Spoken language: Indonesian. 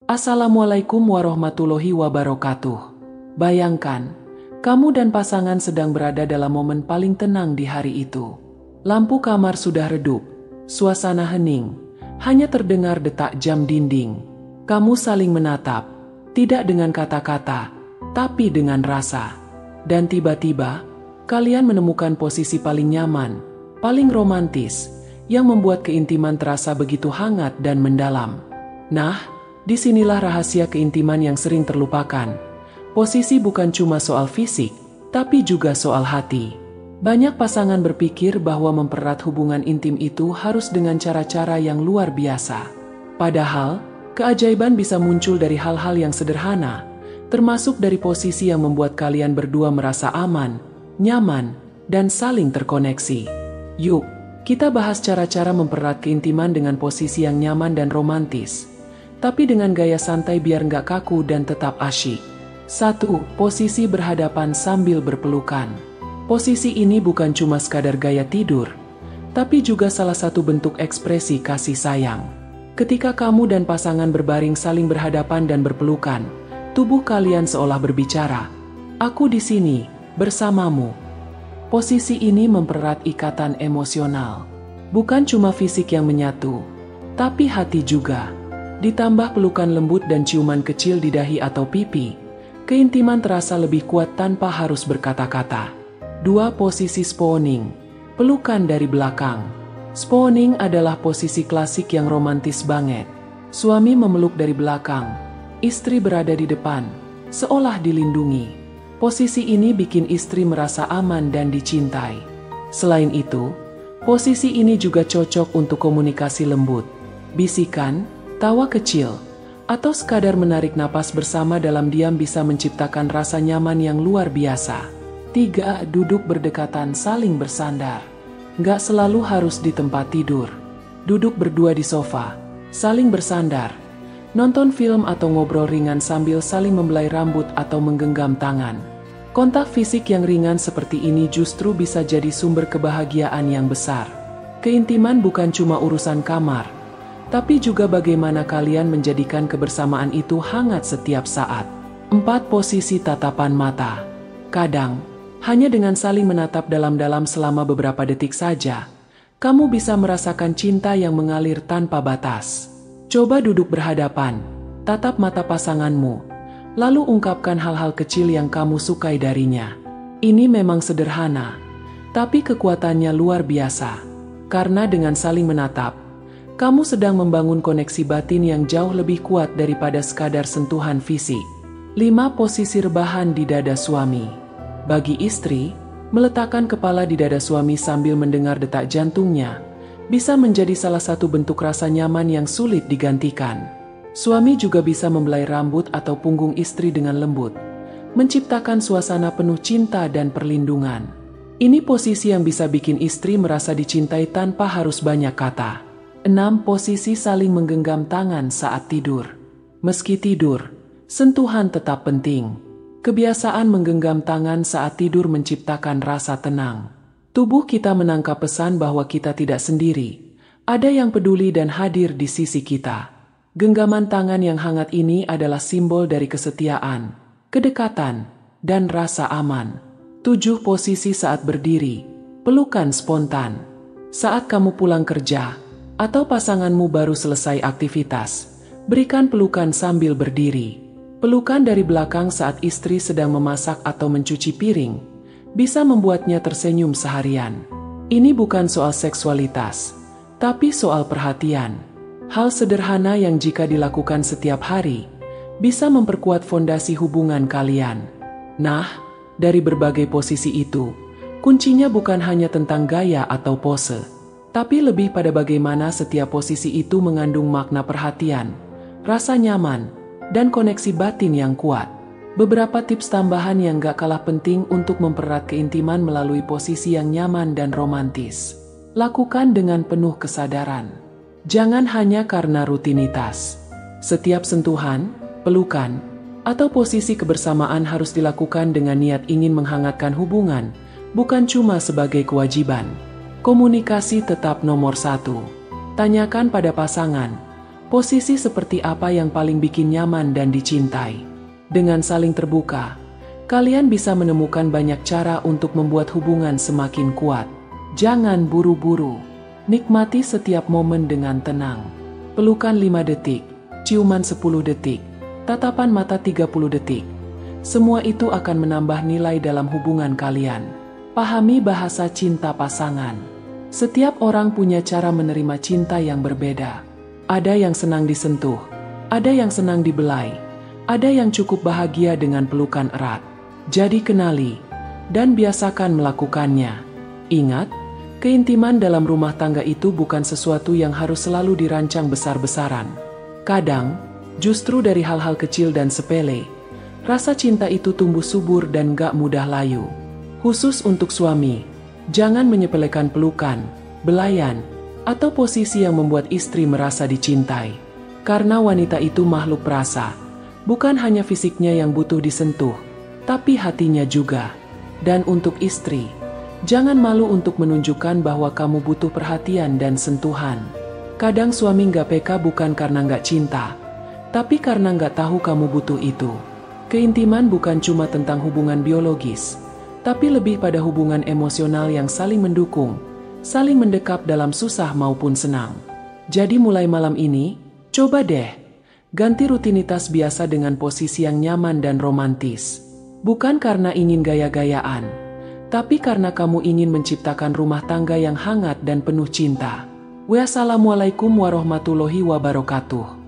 Assalamualaikum warahmatullahi wabarakatuh. Bayangkan, kamu dan pasangan sedang berada dalam momen paling tenang di hari itu. Lampu kamar sudah redup, suasana hening, hanya terdengar detak jam dinding. Kamu saling menatap, tidak dengan kata-kata, tapi dengan rasa. Dan tiba-tiba, kalian menemukan posisi paling nyaman, paling romantis, yang membuat keintiman terasa begitu hangat dan mendalam. Nah, disinilah rahasia keintiman yang sering terlupakan. Posisi bukan cuma soal fisik, tapi juga soal hati. Banyak pasangan berpikir bahwa mempererat hubungan intim itu harus dengan cara-cara yang luar biasa. Padahal, keajaiban bisa muncul dari hal-hal yang sederhana, termasuk dari posisi yang membuat kalian berdua merasa aman, nyaman, dan saling terkoneksi. Yuk, kita bahas cara-cara mempererat keintiman dengan posisi yang nyaman dan romantis, tapi dengan gaya santai biar nggak kaku dan tetap asyik. 1. Posisi berhadapan sambil berpelukan. Posisi ini bukan cuma sekadar gaya tidur, tapi juga salah satu bentuk ekspresi kasih sayang. Ketika kamu dan pasangan berbaring saling berhadapan dan berpelukan, tubuh kalian seolah berbicara, "Aku di sini, bersamamu." Posisi ini mempererat ikatan emosional. Bukan cuma fisik yang menyatu, tapi hati juga. Ditambah pelukan lembut dan ciuman kecil di dahi atau pipi, keintiman terasa lebih kuat tanpa harus berkata-kata. 2. Posisi spooning, pelukan dari belakang. Spooning adalah posisi klasik yang romantis banget. Suami memeluk dari belakang, istri berada di depan, seolah dilindungi. Posisi ini bikin istri merasa aman dan dicintai. Selain itu, posisi ini juga cocok untuk komunikasi lembut, bisikan, tawa kecil, atau sekadar menarik napas bersama dalam diam bisa menciptakan rasa nyaman yang luar biasa. 3. Duduk berdekatan saling bersandar. Nggak selalu harus di tempat tidur. Duduk berdua di sofa, saling bersandar, nonton film atau ngobrol ringan sambil saling membelai rambut atau menggenggam tangan. Kontak fisik yang ringan seperti ini justru bisa jadi sumber kebahagiaan yang besar. Keintiman bukan cuma urusan kamar, tapi juga bagaimana kalian menjadikan kebersamaan itu hangat setiap saat. 4. Posisi tatapan mata. Kadang, hanya dengan saling menatap dalam-dalam selama beberapa detik saja, kamu bisa merasakan cinta yang mengalir tanpa batas. Coba duduk berhadapan, tatap mata pasanganmu, lalu ungkapkan hal-hal kecil yang kamu sukai darinya. Ini memang sederhana, tapi kekuatannya luar biasa. Karena dengan saling menatap, kamu sedang membangun koneksi batin yang jauh lebih kuat daripada sekadar sentuhan fisik. 5. Posisi rebahan di dada suami. Bagi istri, meletakkan kepala di dada suami sambil mendengar detak jantungnya bisa menjadi salah satu bentuk rasa nyaman yang sulit digantikan. Suami juga bisa membelai rambut atau punggung istri dengan lembut, menciptakan suasana penuh cinta dan perlindungan. Ini posisi yang bisa bikin istri merasa dicintai tanpa harus banyak kata. 6. Posisi saling menggenggam tangan saat tidur. Meski tidur, sentuhan tetap penting. Kebiasaan menggenggam tangan saat tidur menciptakan rasa tenang. Tubuh kita menangkap pesan bahwa kita tidak sendiri. Ada yang peduli dan hadir di sisi kita. Genggaman tangan yang hangat ini adalah simbol dari kesetiaan, kedekatan, dan rasa aman. 7. Posisi saat berdiri, pelukan spontan. Saat kamu pulang kerja, atau pasanganmu baru selesai aktivitas, berikan pelukan sambil berdiri. Pelukan dari belakang saat istri sedang memasak atau mencuci piring, bisa membuatnya tersenyum seharian. Ini bukan soal seksualitas, tapi soal perhatian. Hal sederhana yang jika dilakukan setiap hari, bisa memperkuat fondasi hubungan kalian. Nah, dari berbagai posisi itu, kuncinya bukan hanya tentang gaya atau pose, tapi lebih pada bagaimana setiap posisi itu mengandung makna perhatian, rasa nyaman, dan koneksi batin yang kuat. Beberapa tips tambahan yang gak kalah penting untuk mempererat keintiman melalui posisi yang nyaman dan romantis. Lakukan dengan penuh kesadaran. Jangan hanya karena rutinitas. Setiap sentuhan, pelukan, atau posisi kebersamaan harus dilakukan dengan niat ingin menghangatkan hubungan, bukan cuma sebagai kewajiban. Komunikasi tetap nomor 1. Tanyakan pada pasangan, Posisi seperti apa yang paling bikin nyaman dan dicintai? Dengan saling terbuka, kalian bisa menemukan banyak cara untuk membuat hubungan semakin kuat. Jangan buru-buru. Nikmati setiap momen dengan tenang. Pelukan 5 detik, ciuman 10 detik, tatapan mata 30 detik. Semua itu akan menambah nilai dalam hubungan kalian. Pahami bahasa cinta pasangan. Setiap orang punya cara menerima cinta yang berbeda. Ada yang senang disentuh, ada yang senang dibelai, ada yang cukup bahagia dengan pelukan erat. Jadi kenali dan biasakan melakukannya. Ingat, keintiman dalam rumah tangga itu bukan sesuatu yang harus selalu dirancang besar-besaran. Kadang, justru dari hal-hal kecil dan sepele, rasa cinta itu tumbuh subur dan gak mudah layu. Khusus untuk suami, jangan menyepelekan pelukan, belayan, atau posisi yang membuat istri merasa dicintai. Karena wanita itu makhluk perasa, bukan hanya fisiknya yang butuh disentuh, tapi hatinya juga. Dan untuk istri, jangan malu untuk menunjukkan bahwa kamu butuh perhatian dan sentuhan. Kadang suami nggak peka bukan karena nggak cinta, tapi karena nggak tahu kamu butuh itu. Keintiman bukan cuma tentang hubungan biologis, tapi lebih pada hubungan emosional yang saling mendukung, saling mendekap dalam susah maupun senang. Jadi mulai malam ini, coba deh, ganti rutinitas biasa dengan posisi yang nyaman dan romantis. Bukan karena ingin gaya-gayaan, tapi karena kamu ingin menciptakan rumah tangga yang hangat dan penuh cinta. Wassalamualaikum warahmatullahi wabarakatuh.